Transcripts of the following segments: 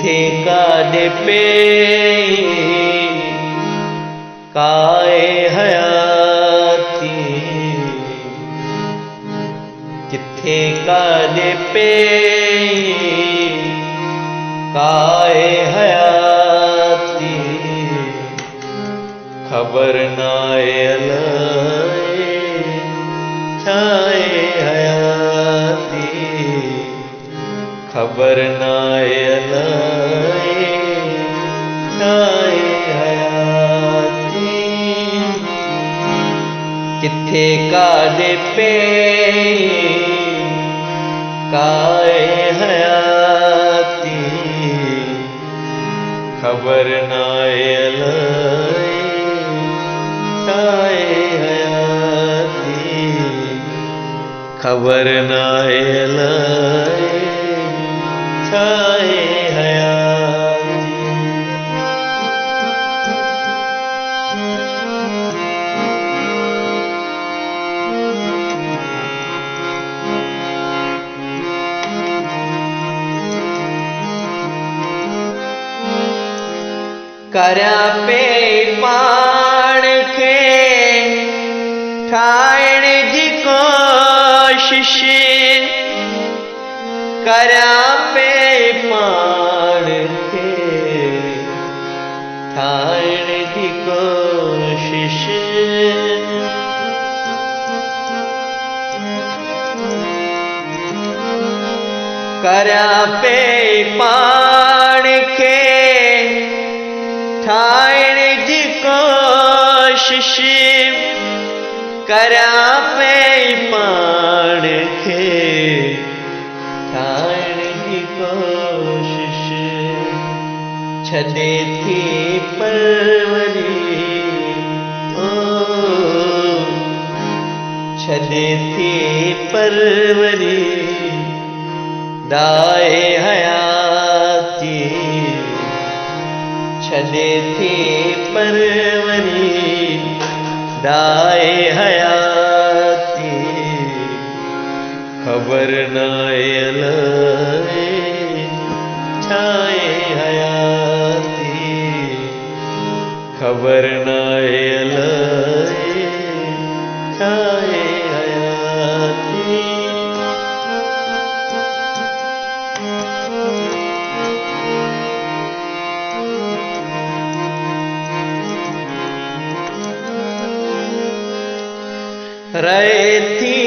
किथे कादे पे काए हयाती, किथे कादे पे काए हयाती, खबर नाए अलाए छाए हयाती, खबर नाए अलाए छाए हयाती। किथे कादे पे काए हयाती, खबर नाए अलाए छाए हयाती, खबर नाए अलाए छाए हयाती। करया पे पाण खे ठाहिण जी कोशिश, करया पे पाण खे ठाहिण जी कोशिश, करया पे पाण खे ठाहिण जी कोशिश, करया पे पाण खे ठाहिण जी कोशिश। छॾे थी परवरी ओ, छॾे थी परवरी दाए हयाती, छॾे थी परवरी दाए हयाती, खबर नाए अलाए छाए हयाती, खबर नाए अलाए छाए हयाती। रहे थी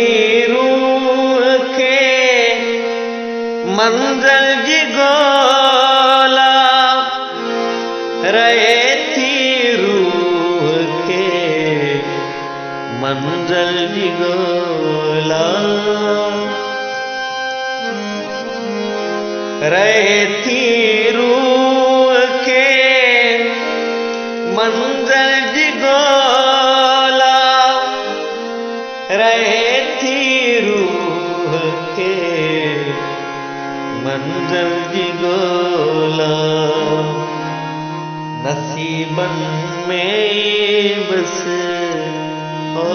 रूह खे मंज़िल जी ॻोल्हा, रहे थी रूह खे मंज़िल जी ॻोल्हा, रहे थी रूह खे मंज़िल जी ॻोल्हा, रहे थी रूह खे मंज़िल जी ॻोल्हा। नसीबन में बस ओ,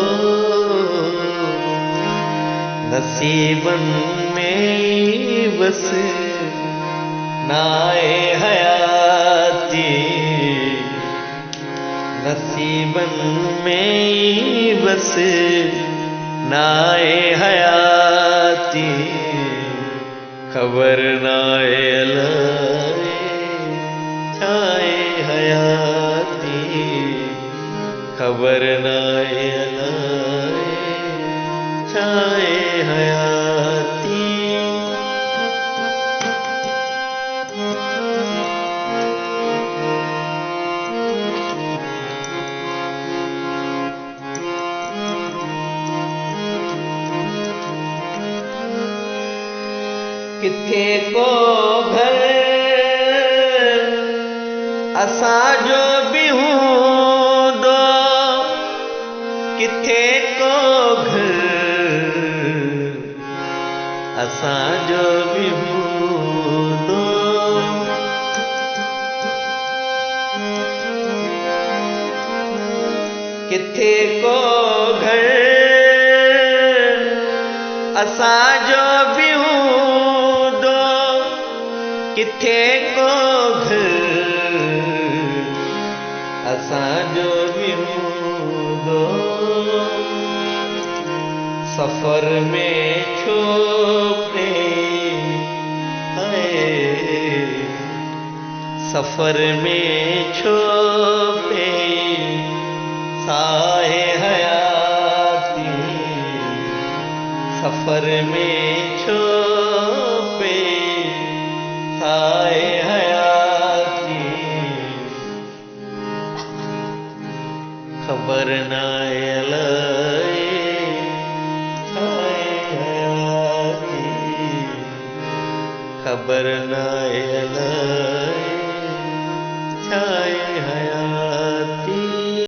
नसीबन में बस नाए हयाती, नसीबन में बस नाए हयाती, खबर नाए अलाए छाए हयाती, खबर नाए अलाए छाए हयाती। किथे को घर असांजो बि हूंदो, किथे को घर असांजो बि हूंदो, किथे को घर असांजो बि हूंदो, किथे को सफर में छुपे हैं, सफर में छुपे साए हयाती, सफर में छुपे साए हयाती, खबर ना अलाए साए हयाती, खबर ना अलाए साए हयाती।